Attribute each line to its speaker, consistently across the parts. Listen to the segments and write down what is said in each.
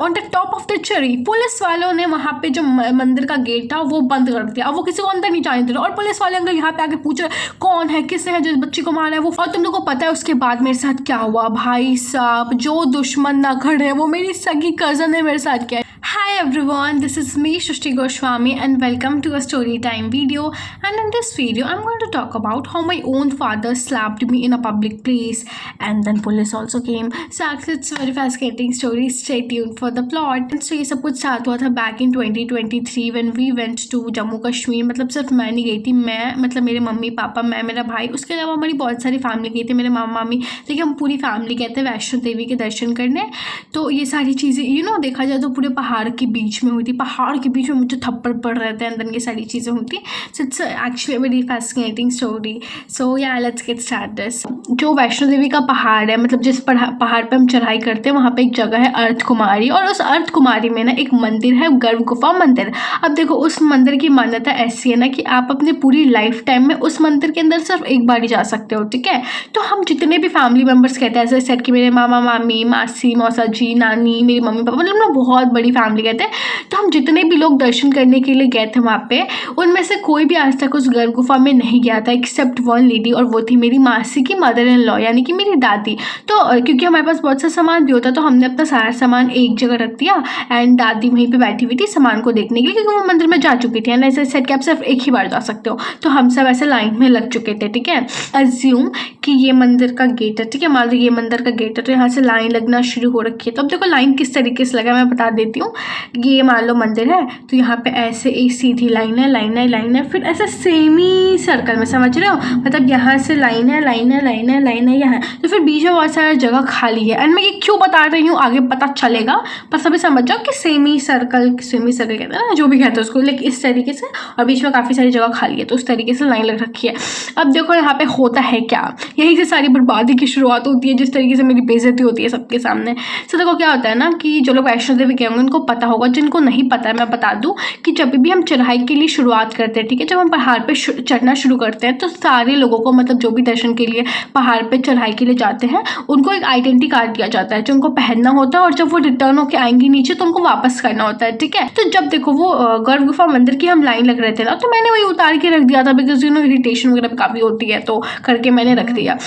Speaker 1: On the top of the cherry police वालों ने वहाँ पे जो मंदिर का गेट था वो बंद कर दिया। अब वो किसी को अंदर नहीं जाने दे रहे और पुलिस वाले अंकल यहाँ पे आके पूछ रहे कौन है, किसने है जिस बच्ची को मारा है वो। और तुम लोगों को पता है उसके बाद मेरे साथ क्या हुआ भाई साहब, जो दुश्मन ना खड़े वो मेरी सगी कज़न है मेरे साथ क्या। Hi everyone, this is me Shrishti Goswami and welcome to a story time video, and in this video I'm going to talk about how my own father slapped me in a public place and then police also came. So actually it's a very fascinating story, stay tuned for the plot. And so ये सब कुछ start हुआ था back in 2023 when we went to Jammu Kashmir. मतलब सिर्फ मैं नहीं गई थी, मैं मतलब मेरे मम्मी पापा मैं मेरा भाई, उसके अलावा हमारी बहुत सारी फैमिली गई थी, मेरे मामा मामी, लेकिन हम पूरी फैमिली गए थे वैष्णो देवी के दर्शन करने। तो ये सारी चीज़ें देखा जाए तो पूरे पहाड़ के बीच में हुई थी, पहाड़ के बीच में मुझे थप्पड़ पड़ रहे थे अंदर, ये सारी चीज़ें हुई थी। So it's actually very fascinating story. So yeah let's get start this. जो वैष्णो देवी का पहाड़ है, मतलब जिस पहाड़ पे हम चढ़ाई करते हैं वहाँ पे एक जगह है अर्थ कुमारी, और उस अर्थ कुमारी में ना एक मंदिर है, गर्भ गुफा मंदिर। अब देखो उस मंदिर की मान्यता ऐसी है ना कि आप अपनी पूरी लाइफ टाइम में उस मंदिर के अंदर सिर्फ एक बार ही जा सकते हो, ठीक है। तो हम जितने भी फैमिली मेम्बर्स कहते हैं, ऐसे सेट कि मेरे मामा मामी, मासी मौसा जी, नानी, मेरी मम्मी पापा, मतलब ना बहुत बड़ी फैमिली गए थे। तो हम जितने भी लोग दर्शन करने के लिए गए थे वहाँ पे, उनमें से कोई भी आज तक उस गर्भ गुफा में नहीं गया था एक्सेप्ट वन लेडी, और वो थी मेरी मासी की मदर इन लॉ यानी कि मेरी दादी। तो क्योंकि हमारे पास बहुत सा सामान भी होता तो हमने अपना सारा सामान एक जगह रख दिया एंड दादी वहीं पे बैठी हुई थी सामान को देखने के लिए, क्योंकि वो मंदिर में जा चुकी थी एंड ऐसे सेट कि आप सिर्फ एक ही बार जा सकते हो। तो हम सब ऐसे लाइन में लग चुके थे, ठीक है। अज्यूम कि ये मंदिर का गेट है, ठीक है, मान लो ये मंदिर का गेट है, तो यहाँ से लाइन लगना शुरू हो रखी है। तो अब देखो लाइन किस तरीके से लगा मैं बता देती हूँ। ये मान लो मंदिर है, तो यहाँ पे ऐसे एक सीधी लाइन है, लाइन है, लाइन है, फिर ऐसे सेमी सर्कल में, समझ रहे हो, मतलब यहाँ से लाइन है, लाइन है, लाइन है, लाइन है, यहाँ, तो फिर बीच में बहुत सारा जगह खाली है। एंड मैं ये क्यों बता रही हूँ आगे पता चलेगा, पर सभी समझ जाओ कि सेमी सर्कल कहते हैं ना, जो भी कहते हैं उसको, लेकिन इस तरीके से, और बीच में काफ़ी सारी जगह खाली है, तो उस तरीके से लाइन लग रखी है। अब देखो यहाँ पे होता है क्या, यही से सारी बर्बादी की शुरुआत होती है, जिस तरीके से मेरी बेइज्जती होती है सबके सामने। तो देखो क्या होता है ना कि जो लोग वैष्णो देवी गए होंगे उनको पता होगा, जिनको नहीं पता है मैं बता दूं कि जब भी हम चढ़ाई के लिए शुरुआत करते हैं, ठीक है, जब हम पहाड़ पे चढ़ना शुरू करते हैं तो सारे लोगों को, मतलब जो भी दर्शन के लिए पहाड़ पे चढ़ाई के लिए जाते हैं, उनको एक आइडेंटिटी कार्ड दिया जाता है जो उनको पहनना होता है, और जब वो रिटर्न होकर आएंगी नीचे तो उनको वापस करना होता है, ठीक है। तो जब देखो वो गर्भ गुफा मंदिर की हम लाइन लग रहे थे ना, तो मैंने वही उतार के रख दिया था, बिकॉज इरिटेशन वगैरह काफ़ी होती है, तो करके मैंने रख दिया।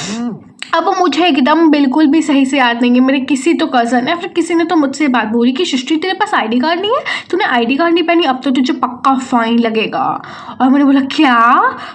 Speaker 1: अब मुझे एकदम बिल्कुल भी सही से याद नहीं है, मेरे किसी तो कज़न है, फिर किसी ने तो मुझसे बात बोली कि सृष्टि तेरे पास आईडी कार्ड नहीं है, तूने आईडी कार्ड नहीं पहनी, अब तो तुझे पक्का फ़ाइन लगेगा। और मैंने बोला क्या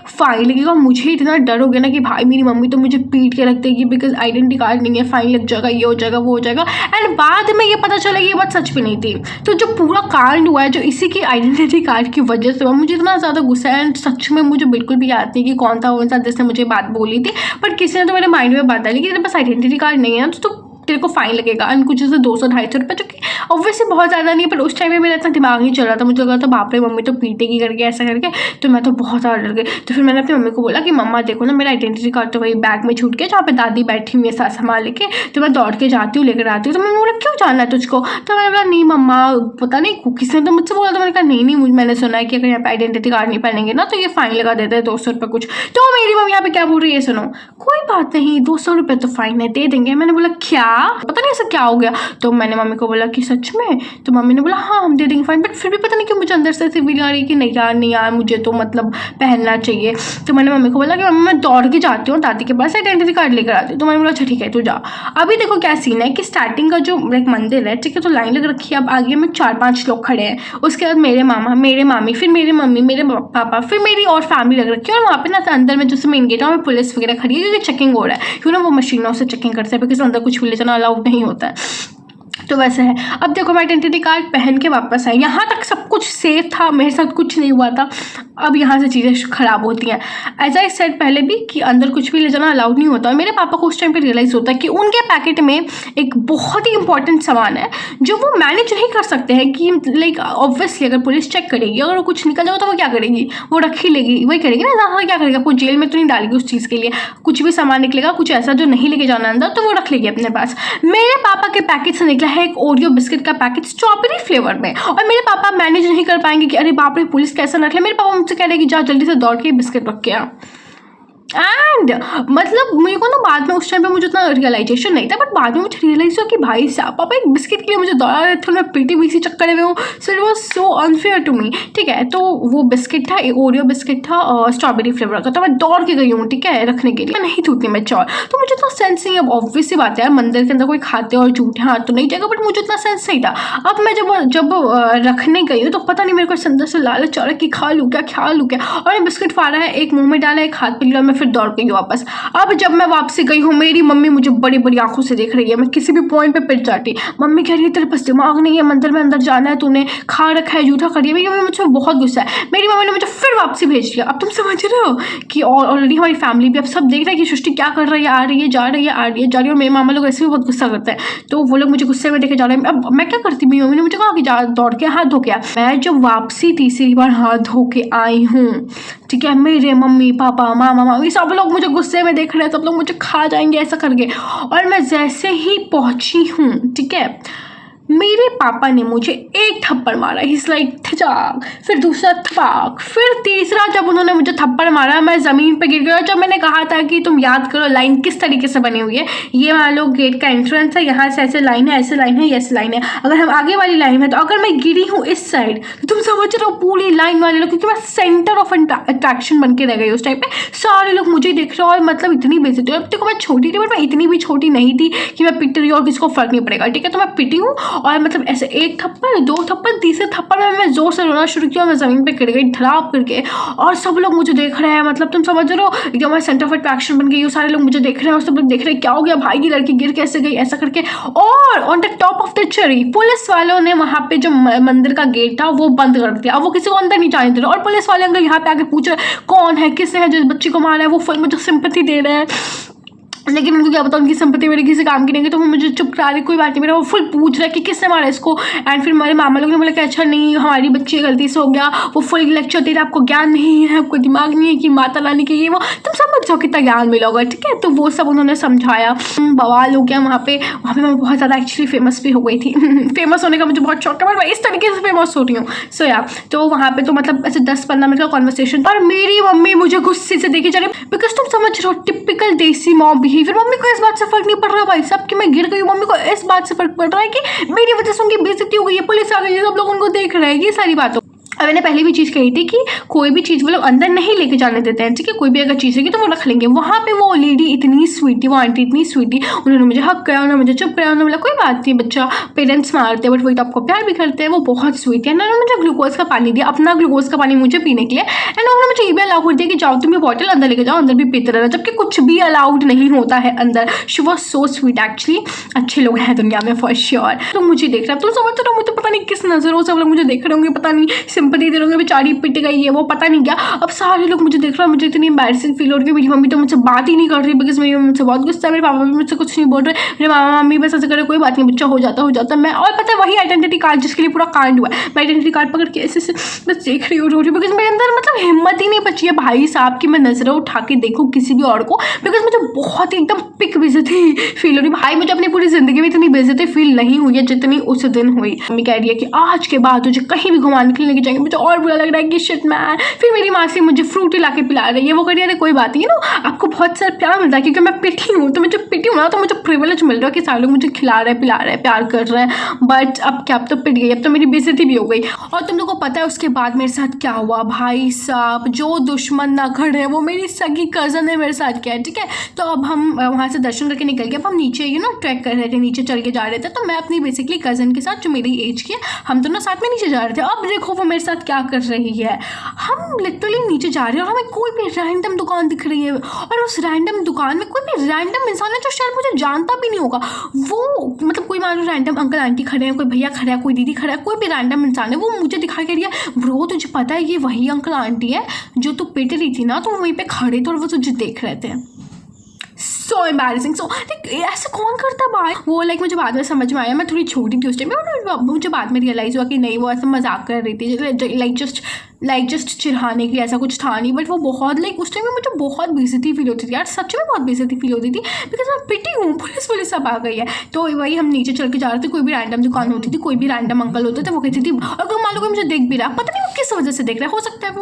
Speaker 1: फ़ाइन लगेगा, मुझे इतना डर हो गया ना कि भाई मेरी मम्मी तो मुझे पीट के रख देगी, बिकॉज आइडेंटिटी कार्ड नहीं है, फ़ाइन लग जाएगा, ये हो जाएगा, वो हो जाएगा। एंड बाद में ये पता चला कि ये बात सच भी नहीं थी। तो जो पूरा कांड हुआ है जो इसी की आइडेंटिटी कार्ड की वजह से हुआ, मुझे इतना ज़्यादा गुस्सा है, एंड सच में मुझे बिल्कुल भी याद नहीं कि कौन था वो इंसान जिसने मुझे बात बोली थी, पर किसी ने तो मेरे माइंड में बात डाली कि तेरे पास आइडेंटिटी कार्ड नहीं है तो तेरे को फाइन लगेगा, एंड कुछ जैसे 200-250 रुपये, जो कि ऑब्वियसली बहुत ज़्यादा नहीं है, पर उस टाइम में मेरा इतना दिमाग नहीं चल रहा था, मुझे लगा था बाप रे मम्मी तो पीटेगी करके ऐसा करके, तो मैं तो बहुत ज़्यादा डर गई। तो फिर मैंने अपनी मम्मी को बोला कि मम्मा देखो ना मेरा आइडेंटिटी कार्ड तो वही बैग में छूट गया जहाँ पे दादी बैठी हुई है साथ संभाल लेके, तो मैं दौड़ के जाती हूँ लेकर आती हूँ। तो मैंने बोला क्यों जाना है तुझको, तो मैंने बोला नहीं मम्मा पता नहीं किसी ने तो मुझसे बोला, तो मैंने कहा नहीं मैंने सुना है कि अगर यहाँ पे आइडेंटिटी कार्ड नहीं पहनेंगे ना तो ये फाइन लगा देते हैं 200 रुपये कुछ। तो मेरी मम्मी यहाँ पे क्या बोल रही है सुनो, कोई बात नहीं 200 रुपये तो फाइन है दे देंगे। मैंने बोला क्या, पता नहीं ऐसा क्या हो गया। तो मैंने मम्मी को बोला कि सच में, तो मम्मी ने बोला हाँ हम दे देंगे फाइन, बट फिर भी पता नहीं क्यों मुझे अंदर से ऐसी फीलिंग आ रही है कि नहीं यार मुझे तो मतलब पहनना चाहिए। तो मैंने मम्मी को बोला कि मम्मी मैं दौड़ के जाती हूँ दादी के पास आइडेंटिटी कार्ड लेकर आती हूँ। तो मैंने बोला अच्छा ठीक है तू जा। अभी देखो क्या सीन है कि स्टार्टिंग का जो एक मंदिर है, ठीक है, तो लाइन लग रखी है, अब आगे में 4-5 लोग खड़े हैं, उसके बाद मेरे मामा, मेरे मामी, फिर मेरे मम्मी, मेरे पापा, फिर मेरी और फैमिली लग रखी है, और वहाँ पे ना अंदर में जैसे मेन गेट है वहाँ पुलिस वगैरह खड़ी है, क्योंकि चेकिंग हो रहा है, क्यों ना वो मशीनों से चेकिंग करते हैं, बिकॉज अंदर कुछ भी ले जाना अलाउड नहीं होता है। तो वैसे है। अब देखो मैं आइडेंटिटी कार्ड पहन के वापस आई, यहाँ तक सब कुछ सेफ था, मेरे साथ कुछ नहीं हुआ था। अब यहाँ से चीज़ें ख़राब होती हैं। एज आई सेड पहले भी कि अंदर कुछ भी ले जाना अलाउड नहीं होता, और मेरे पापा को उस टाइम पे रियलाइज़ होता है कि उनके पैकेट में एक बहुत ही इंपॉर्टेंट सामान है जो वो मैनेज नहीं कर सकते हैं, कि लाइक ऑब्वियसली अगर पुलिस चेक करेगी, अगर वो कुछ निकल जाएगा तो वो क्या करेगी, वो रख ही लेगी, वही करेगी ना, ज़्यादा क्या करेगा, वो जेल में तो नहीं डालेगी उस चीज़ के लिए। कुछ भी सामान निकलेगा कुछ ऐसा जो नहीं लेके जाना अंदर, तो वो रख लेगी अपने पास। मेरे पापा के पैकेट से निकला है एक ओरियो बिस्किट का पैकेट स्ट्रॉबेरी फ्लेवर में, और मेरे पापा मैनेज नहीं कर पाएंगे कि अरे बाप रे पुलिस कैसा रख ले। मेरे पापा मुझसे कह रहे कि जा जल्दी से दौड़ के बिस्किट रख के आ। एंड मतलब मेरे को ना बाद में उस टाइम पे मुझे उतना रियलाइजेशन नहीं था, बट बाद में मुझे रियलाइज हुआ कि भाई साहब पापा एक बिस्किट के लिए मुझे दौड़ा रहे थे, मैं पीटी बीसी चक्कर में हूँ। So it was so unfair to me. ठीक है, तो वो बिस्किट था, ओरियो बिस्किट था और स्ट्रॉबेरी फ्लेवर का, तो मैं दौड़ के गई हूँ ठीक है रखने के लिए, नहीं थी उतनी मैच्योर, तो मुझे इतना सेंस नहीं। अब ऑब्वियस सी बात है यार, मंदिर के अंदर कोई खाते और झूठे हाथ तो नहीं जाएगा, बट मुझे इतना सेंस नहीं था। अब मैं जब रखने गई हूँ तो पता नहीं मेरे को अंदर से लालच आ रहा है कि खा लूँ क्या, खा लूँ क्या, और मैं बिस्किट फाड़ा है, एक मुंह में डाला, एक हाथ पे लिया, मैं फिर दौड़ गई वापस। अब जब मैं वापसी गई हूँ, मेरी मम्मी मुझे बड़ी बड़ी आंखों से देख रही है, मैं किसी भी पॉइंट पे पिट जाती। मम्मी कह रही है तेरे पास दिमाग नहीं है, मंदिर में अंदर जाना है, तूने खा रखा है, जूठा कर दिया। मेरी मम्मी मुझसे बहुत गुस्सा है, मेरी मम्मी ने मुझे फिर वापसी भेज दिया। अब तुम समझ रहे हो कि ऑलरेडी हमारी फैमिली भी अब सब देख रहे हैं कि सृष्टि क्या कर रही है, आ रही है, जा रही है, आ रही है, जा रही है, और मेरे मामा लोग ऐसे भी बहुत गुस्सा करते हैं, तो वो लोग मुझे गुस्से में देखे जा रहे हैं। अब मैं क्या करती, मेरी मम्मी ने मुझे कहा कि जा दौड़ के हाथ धो के आ। मैं जब वापसी तीसरी बार हाथ धो के आई हूँ, ठीक है, मेरे मम्मी पापा मामा मामी सब लोग मुझे गुस्से में देख रहे हैं, सब लोग मुझे खा जाएंगे ऐसा करके। और मैं जैसे ही पहुंची हूँ, ठीक है, मेरे पापा ने मुझे एक थप्पड़ मारा, इस लाइक ठिचाक, फिर दूसरा थपाक, फिर तीसरा जब उन्होंने मुझे थप्पड़ मारा मैं ज़मीन पे गिर गया। जब मैंने कहा था कि तुम याद करो लाइन किस तरीके से बनी हुई है, ये मान लो गेट का एंट्रेंस है, यहाँ से ऐसे लाइन है, ऐसे लाइन है, ऐसे लाइन है, अगर हम आगे वाली लाइन है तो अगर मैं गिरी हूँ इस साइड तो तुम समझ रहे हो पूरी लाइन वाले लोग, क्योंकि मैं सेंटर ऑफ अट्रैक्शन बन के रह गई उस टाइम पे, सारे लोग मुझे देख रहे हो। और मतलब इतनी बेइज्जती हुई। अब देखो मैं छोटी थी, बट मैं इतनी भी छोटी नहीं थी कि मैं पिट रही हूँ और किसी को फर्क नहीं पड़ेगा, ठीक है, तो मैं पिटी हूँ और मतलब ऐसे एक थप्पड़, दो थप्पड़, तीसरे थप्पड़ में मैं जोर से रोना शुरू किया, मैं ज़मीन पे गिर गई धड़ाप करके, और सब लोग मुझे देख रहे हैं। मतलब तुम समझ रहे हो एकदम मैं सेंटर ऑफ अट्रैक्शन बन गई हूँ, सारे लोग मुझे देख रहे हैं और सब लोग देख रहे हैं क्या हो गया भाई की लड़की गिर कैसे गई ऐसा करके। और on the top of the cherry police वालों ने वहाँ पे जो मंदिर का गेट था वो बंद कर दिया, अब वो किसी को अंदर नहीं जाने दे रहे। और पुलिस वाले अंकल यहाँ पे आके पूछ रहे कौन है, किसने है जिस बच्ची को मारा है, वो फुल मुझे सिंपैथी दे रहे हैं, लेकिन उनको क्या पता उनकी संपत्ति मेरे किसी काम की नहीं है, तो वो मुझे चुप करा रही, कोई बात नहीं, मेरा वो फुल पूछ रहा है कि किसने मारा इसको। एंड फिर मेरे मामा लोग ने बोला कि अच्छा नहीं हमारी बच्ची गलती से हो गया, वो फुल लेक्चर दे रहा है, आपको ज्ञान नहीं है, आपको दिमाग नहीं है कि माता रानी के ये वो, तुम समझ जाओ कितना ज्ञान मिला होगा, ठीक है। तो वो सब उन्होंने समझाया, बवाल हो गया वहाँ पे मैं बहुत ज़्यादा एक्चुअली फेमस भी हो गई थी फेमस होने का मुझे बहुत शौक है, बट मैं इस तरीके से फेमस हो रही हूँ। सो यार तो वहाँ पे तो मतलब ऐसे 10-15 मिनट का कॉन्वर्सेशन, और मेरी मम्मी मुझे गुस्से से देखी जा रही, बिकॉज तुम समझ रहे हो टिपिकल देसी मॉम बिहेवियर। मम्मी को इस बात से फर्क नहीं पड़ रहा भाई साहब कि मैं गिर गई हूँ, मम्मी को इस बात से फर्क पड़ रहा है कि मेरी वजह से उनकी बेइज्जती हो गई है, पुलिस आ गई है, सब लोग उनको देख रहे हैं, ये सारी बातों। अब मैंने पहले भी चीज़ कही थी कि कोई भी चीज़ वो लोग अंदर नहीं लेके जाने देते हैं, ठीक है, कोई भी अगर चीज़ होगी तो वो रख लेंगे। वहाँ पे वो लेडी इतनी स्वीट थी, वो आंटी इतनी स्वीट थी, उन्होंने मुझे हक किया, उन्होंने मुझे चुप कराया, उन्होंने बोला कोई बात नहीं बच्चा, पेरेंट्स मारते हैं बट वही तो आपको प्यार भी करते हैं, वो बहुत स्वीट है। उन्होंने मुझे ग्लूकोज का पानी दिया, अपना ग्लूकोज का पानी मुझे पीने के लिए, एंड उन्होंने मुझे ये भी अलाउ कर दिया कि जाओ तुम ये बॉटल अंदर लेके जाओ, अंदर भी पीते रहना, जबकि कुछ भी अलाउड नहीं होता है अंदर। She was so sweet actually, अच्छे लोग हैं दुनिया में फॉर श्योर। तो मुझे देख रहा, तुम समझ रहे हो, मुझे पता नहीं किस नजरों से सब लोग मुझे देख रहे होंगे, पता नहीं सिंपैथी दे रहे होंगे, बेचारी पिट गई है वो पता नहीं क्या। अब सारे लोग मुझे देख रहे हैं, मुझे इतनी एम्बैरेसिंग फील हो रही है। मेरी मम्मी तो मुझसे बात ही नहीं कर रही बिकॉज मेरी मम्मी मुझसे बहुत गुस्सा है, मेरे पापा भी मुझसे कुछ नहीं बोल रहे, मेरे मामा मम्मी बस ऐसे करे कोई बात नहीं बच्चा हो जाता मैं, और पता है वही आइडेंटिटी कार्ड जिसके लिए पूरा कांड हुआ है, मैं आइडेंटिटी कार्ड पकड़ के ऐसे बस देख रही हूँ, रो रही हूँ, बिकॉज मेरे अंदर मतलब हिम्मत ही नहीं बची है भाई साहब की मैं नजरें उठा के देखूँ किसी भी और को, बिकॉज मुझे बहुत ही एकदम पिक बेइज्जती फील हो रही भाई। मुझे अपनी पूरी जिंदगी में इतनी बेइज्जती फील नहीं हुई है जितनी उस दिन हुई। मम्मी कह रही है कि आज के बाद तुझे कहीं भी घुमाने के लिए लेके जाएंगे, मुझे और बुरा लग रहा है कि शिट मैन। फिर मेरी मासी मुझे फ्रूटी ला के पिला रही है, वो कह रही है कोई बात नहीं ना, आपको बहुत सारा प्यार मिलता है क्योंकि मैं पिटी हूँ, तो मैं जब पिटी हूँ ना तो मुझे प्रिविलेज मिल रहा है कि सारे लोग मुझे खिला रहे हैं पिला रहे हैं प्यार कर रहे हैं। बट अब क्या, अब तो पिट गई, अब तो मेरी बेइज्जती भी हो गई। और तुम लोगों को पता है उसके बाद मेरे साथ क्या हुआ भाई साहब, जो दुश्मन ना खड़े वो मेरी सगी कज़न ने मेरे साथ किया, ठीक है। तो अब हम वहाँ से दर्शन करके निकल गए, अब हम नीचे ट्रैक कर रहे थे, नीचे चल के जा रहे थे, तो मैं अपनी बेसिकली कज़न के साथ जो मेरी एज की है हम दोनों साथ में नीचे जा रहे थे। अब देखो वो मेरे साथ क्या कर रही है, हम लिटरली नीचे जा रहे हैं और हमें कोई भी रैंडम दुकान दिख रही है, और उस रैंडम दुकान में कोई भी रैंडम इंसान है जो शायद मुझे जानता भी नहीं होगा, वो मतलब कोई मान लो रैंडम अंकल आंटी खड़े हैं, कोई भैया खड़ा है, कोई दीदी खड़ा है, कोई भी रैंडम इंसान है, वो मुझे दिखा के दिया ब्रो तुझे पता है ये वही अंकल आंटी है जो तू पिट रही थी ना, तो वहीं पे खड़े थे और वो तुझे देख रहे थे। So embarrassing. सो ऐसा कौन करता भाई, वो मुझे बाद में समझ में आया, मैं थोड़ी छोटी थी उस टाइम में, मुझे बाद में रियलाइज़ हुआ कि नहीं वो ऐसा मजाक कर रही थी, जस्ट चिढ़ाने के लिए, ऐसा कुछ था नहीं। बट वो बहुत उस टाइम में मुझे बहुत बेइज्जती फील होती थी यार, सच में बहुत बेइज्जती फील होती थी, बिकॉज मैं पिटी हूँ, पुलिस सब आ गई है। तो वही हम नीचे चल के जा रहे थे, कोई भी रैंडम दुकान होती थी, कोई भी रैंडम अंकल होते थे, वो कहती थी, और तुम मान लो मुझे देख भी रहा, पता नहीं वो किस वजह से देख रहा है, हो सकता है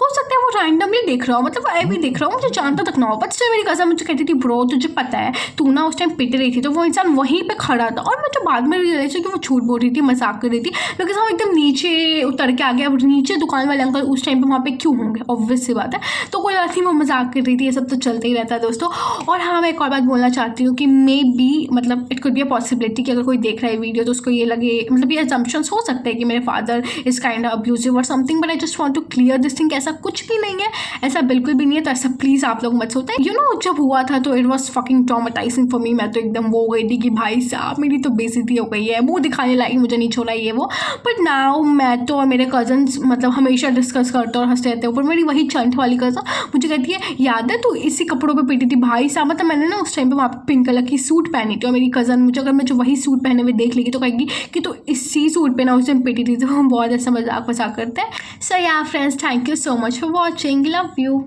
Speaker 1: हो सकता है वो रैंडमली देख रहा हो, मतलब मैं भी देख रहा हूँ, मुझे जानता तक ना हो, बट मेरी कज़न मुझे कहती थी ब्रो तुझे पता है तू ना उस टाइम पिट रही थी तो वो इंसान वहीं पे खड़ा था, और मुझे बाद में रियलाइज कि वो झूठ बोल रही थी, मजाक कर रही थी, बिकॉज हम एकदम नीचे उतर के आ गए। अब नीचे दुकान वाले अंकल उस टाइम पे वहाँ पे क्यों होंगे, ऑब्वियस सी बात है। तो कोई बात नहीं, वो मजाक कर रही थी, ये सब तो चलते ही रहता है दोस्तों। और हाँ, मैं एक और बात बोलना चाहती हूँ कि मे बी मतलब it could be a possibility कि अगर कोई देख रहा है वीडियो तो उसको ये लगे, मतलब ये अजम्पशंस हो सकते हैं कि मेरे father is kind of abusive और something, but I just want to clear this thing, ऐसा कुछ भी नहीं है, ऐसा बिल्कुल भी नहीं है। तो ऐसा प्लीज़ आप लोग मत सोचते। यू नो जब हुआ था तो it was fucking traumatising for me. मैं तो एकदम वो हो गई थी कि भाई साहब मेरी तो बेइज्जती हो गई है, मुँह दिखाने लायक मुझे नहीं छोड़ा ये वो। बट नाउ मैं तो और मेरे कजन्स मतलब हमेशा डिस्कस करते और हंसते रहते हैं। ऊपर मेरी वही चंट वाली कज़न मुझे कहती है याद है तू इसी कपड़ों पे पीटी थी भाई साहब, मतलब मैंने ना उस टाइम पे वहाँ पे पिंक कलर की सूट पहनी थी, और मेरी कज़न मुझे अगर मैं जो वही सूट पहने हुए देख लेगी तो कहेगी कि तो इसी सूट पे ना उस टाइम पीटी थी। तो हम बहुत ऐसा मजाक करते हैं। सो या friends, thank you so much for watching, love you.